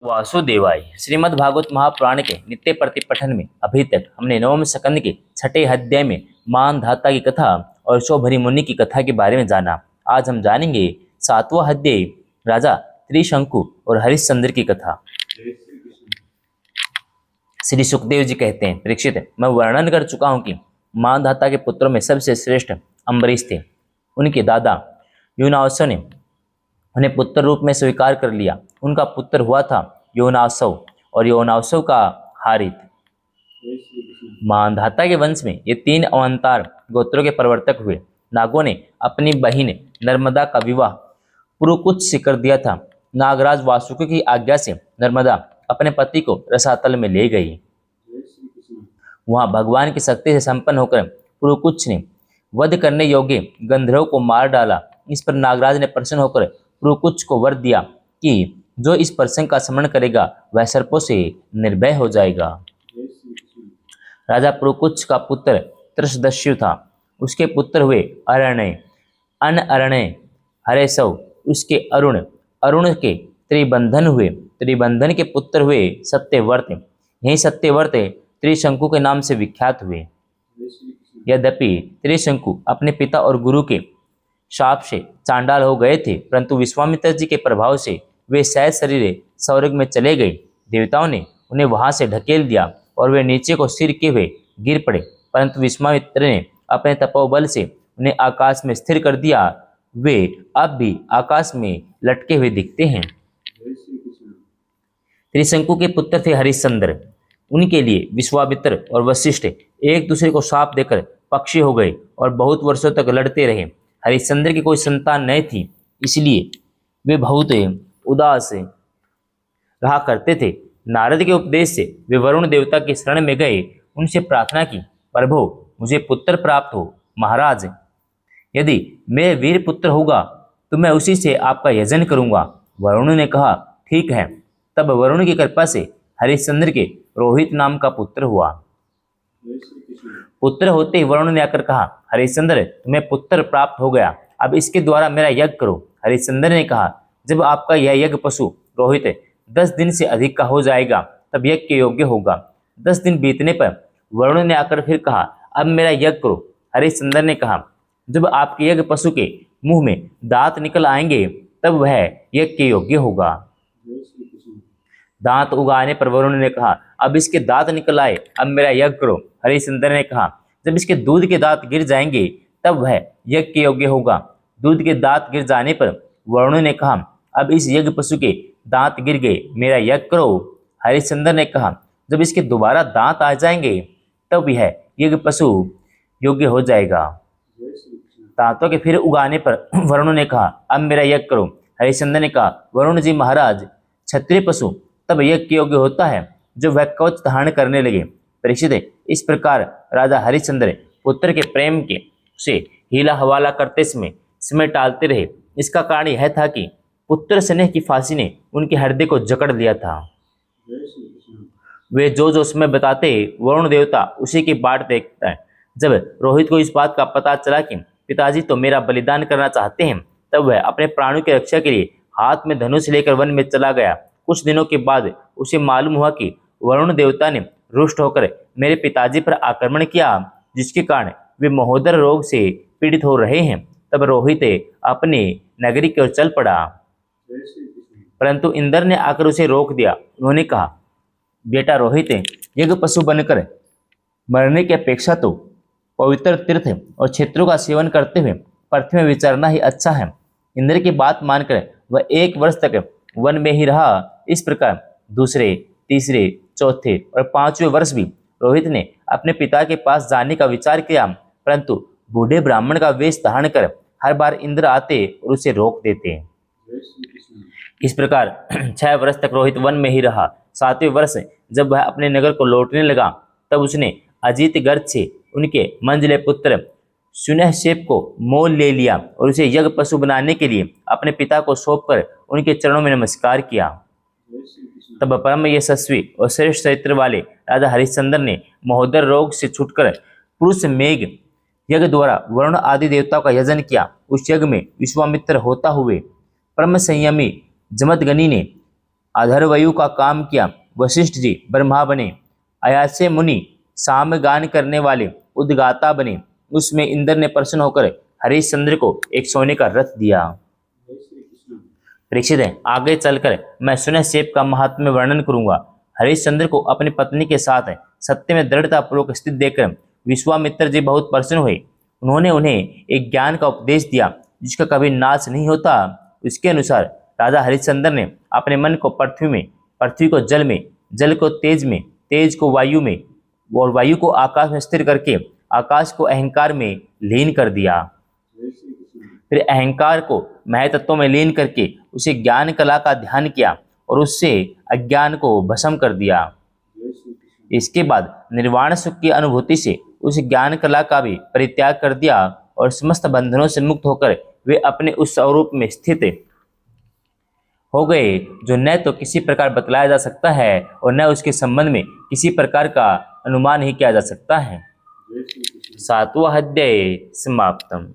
वासुदेवाय। श्रीमद् भागवत महापुराण के नित्य प्रतिपठन में अभी तक हमने नवम स्कंद के छठे अध्याय में मानधाता की कथा और शोभरी मुनि की कथा के बारे में जाना। आज हम जानेंगे सातवां अध्याय राजा त्रिशंकु और हरिश्चंद्र की कथा। श्री सुखदेव जी कहते हैं, परीक्षित, मैं वर्णन कर चुका हूँ कि मानधाता के पुत्रों में सबसे श्रेष्ठ अम्बरीश थे। उनके दादा युनावसव ने उन्हें पुत्र रूप में स्वीकार कर लिया। उनका पुत्र हुआ था योनासव और योनासव का हारित। मानधाता के वंश में ये तीन अवंतार गोत्रों के प्रवर्तक हुए। नागों ने अपनी बहिन नर्मदा का विवाह पुरुकुच से कर दिया था। नागराज वासुकी की आज्ञा से नर्मदा अपने पति को रसातल में ले गई। वहां भगवान की शक्ति से संपन्न होकर पुरुकुच ने वध करने योग्य गंधर्व को मार डाला। इस पर नागराज ने प्रसन्न होकर पुरुकुच को वर दिया कि जो इस प्रसंग का स्मरण करेगा वह सर्पों से निर्भय हो जाएगा। राजा पुरुकुच का पुत्र त्रसदस्यु था। उसके पुत्र हुए अरण्य, अनअरण्य, हरेशव, उसके अरुण, अरुण के त्रिबंधन हुए। त्रिबंधन के पुत्र हुए सत्यवर्त। यही सत्यवर्त त्रिशंकु के नाम से विख्यात हुए। यद्यपि त्रिशंकु अपने पिता और गुरु के शाप से चांडाल हो गए थे, परंतु विश्वामित्र जी के प्रभाव से वे सहज शरीर स्वर्ग में चले गए। देवताओं ने उन्हें वहां से ढकेल दिया और वे नीचे को सिर किए हुए गिर पड़े, परंतु विश्वामित्र ने अपने तपोबल से उन्हें आकाश में स्थिर कर दिया। वे अब भी आकाश में लटके हुए दिखते हैं। त्रिशंकु के पुत्र थे हरिश्चंद्र। उनके लिए विश्वामित्र और वशिष्ठ एक दूसरे को शाप देकर पक्षी हो गए और बहुत वर्षों तक लड़ते रहे। हरिश्चंद्र की कोई संतान नहीं थी, इसलिए वे बहुत उदास रहा करते थे। नारद के उपदेश से वे वरुण देवता की शरण में गए। उनसे प्रार्थना की, प्रभु मुझे पुत्र प्राप्त हो। महाराज, यदि मेरे वीर पुत्र होगा तो मैं उसी से आपका यजन करूंगा। वरुण ने कहा, ठीक है। तब वरुण की कृपा से हरिश्चंद्र के रोहित नाम का पुत्र हुआ। पुत्र होते ही वरुण ने आकर कहा, हरिश्चंद्र, तुम्हें पुत्र प्राप्त हो गया, अब इसके द्वारा मेरा यज्ञ करो। हरिश्चंद्र ने कहा, जब आपका यह यज्ञ पशु रोहित 10 दिन से अधिक का हो जाएगा तब यज्ञ के योग्य होगा। 10 दिन बीतने पर वरुण ने आकर फिर कहा, अब मेरा यज्ञ करो। हरिश्चंद्र ने कहा, जब आपके यज्ञ पशु के मुंह में दांत निकल आएंगे तब वह यज्ञ के योग्य होगा। दांत उगाने पर वरुण ने कहा, अब इसके दांत निकल आए, अब मेरा यज्ञ करो। हरिश्चंद्र ने कहा, जब इसके दूध के दांत गिर जाएंगे तब वह यज्ञ के योग्य होगा। दूध के दांत गिर जाने पर वरुण ने कहा, अब इस यज्ञ पशु के दांत गिर गए, मेरा यज्ञ करो। हरिश्चंद्र ने कहा, जब इसके दोबारा दांत आ जाएंगे तब यह यज्ञ पशु योग्य हो जाएगा। दांतों के फिर उगाने पर वरुण ने कहा, अब मेरा यज्ञ करो। हरिश्चंद्र ने कहा, वरुण जी महाराज, क्षत्रिय पशु तब यज्ञ के योग्य होता है जब वह कवच धारण करने लगे। परीक्षित, इस प्रकार राजा हरिश्चंद्र पुत्र के प्रेम के से हीला हवाला करते समय टालते रहे। इसका कारण यह था कि पुत्र स्नेह की फांसी ने उनके हृदय को जकड़ लिया था। वे जो समय बताते वरुण देवता उसी की बाट देखता है। जब रोहित को इस बात का पता चला कि पिताजी तो मेरा बलिदान करना चाहते हैं, तब वह अपने प्राणों की रक्षा के लिए हाथ में धनुष लेकर वन में चला गया। कुछ दिनों के बाद उसे मालूम हुआ कि वरुण देवता ने रुष्ट होकर मेरे पिताजी पर आक्रमण किया, जिसके कारण वे महोदर रोग से पीड़ित हो रहे हैं। तब रोहित अपनी नगरी की ओर चल पड़ा, परंतु इंद्र ने आकर उसे रोक दिया। उन्होंने कहा, बेटा रोहित, यज्ञ पशु बनकर मरने की अपेक्षा तो पवित्र तीर्थ और क्षेत्रों का सेवन करते हुए पृथ्वी में विचरना ही अच्छा है। इंद्र की बात मानकर वह 1 वर्ष तक वन में ही रहा। इस प्रकार दूसरे, तीसरे, चौथे और 5वें वर्ष भी रोहित ने अपने पिता के पास जाने का विचार किया, परंतु बूढ़े ब्राह्मण का वेश धारण कर हर बार इंद्र आते और उसे रोक देते। इस प्रकार 6 वर्ष तक रोहित वन में ही रहा। 7वें वर्ष जब वह अपने नगर को लौटने लगा तब उसने अजीत गर्द से उनके मंझले पुत्र सुनहशेप को मोल ले लिया और उसे यज्ञ पशु बनाने के लिए अपने पिता को सौंपकर उनके चरणों में नमस्कार किया। तब परम यशस्वी और श्रेष्ठ चरित्र वाले राजा हरिश्चंद्र ने महोदर रोग से छूटकर पुरुष मेघ यज्ञ द्वारा वरुण आदि देवताओं का यजन किया। उस यज्ञ में विश्वामित्र होता हुए परम संयमी जमदग्नि ने अधर्वयु का काम किया। वशिष्ठ जी ब्रह्मा बने, अयास्य मुनि सामगान करने वाले उद्गाता बने। उसमें इंद्र ने प्रसन्न होकर हरिश्चंद्र को एक सोने का रथ दिया। परीक्षित है, आगे चलकर मैं सुनह सेब का महात्म्य वर्णन करूंगा। हरिश्चंद्र को अपनी पत्नी के साथ सत्य में दृढ़ता पूर्वक स्थित देखकर विश्वामित्र जी बहुत प्रसन्न हुए। उन्होंने उन्हें एक ज्ञान का उपदेश दिया जिसका कभी नाश नहीं होता। उसके अनुसार राजा हरिश्चंद्र ने अपने मन को पृथ्वी में, पृथ्वी को जल में, जल को तेज में, तेज को वायु में और वायु को आकाश में स्थिर करके आकाश को अहंकार में लीन कर दिया। फिर अहंकार को महतत्व में लीन करके उसे ज्ञान कला का ध्यान किया और उससे अज्ञान को भस्म कर दिया। इसके बाद निर्वाण सुख की अनुभूति से उस ज्ञान कला का भी परित्याग कर दिया और समस्त बंधनों से मुक्त होकर वे अपने उस स्वरूप में स्थित हो गए जो न तो किसी प्रकार बतलाया जा सकता है और न उसके संबंध में किसी प्रकार का अनुमान ही किया जा सकता है। 7वां अध्याय समाप्तम।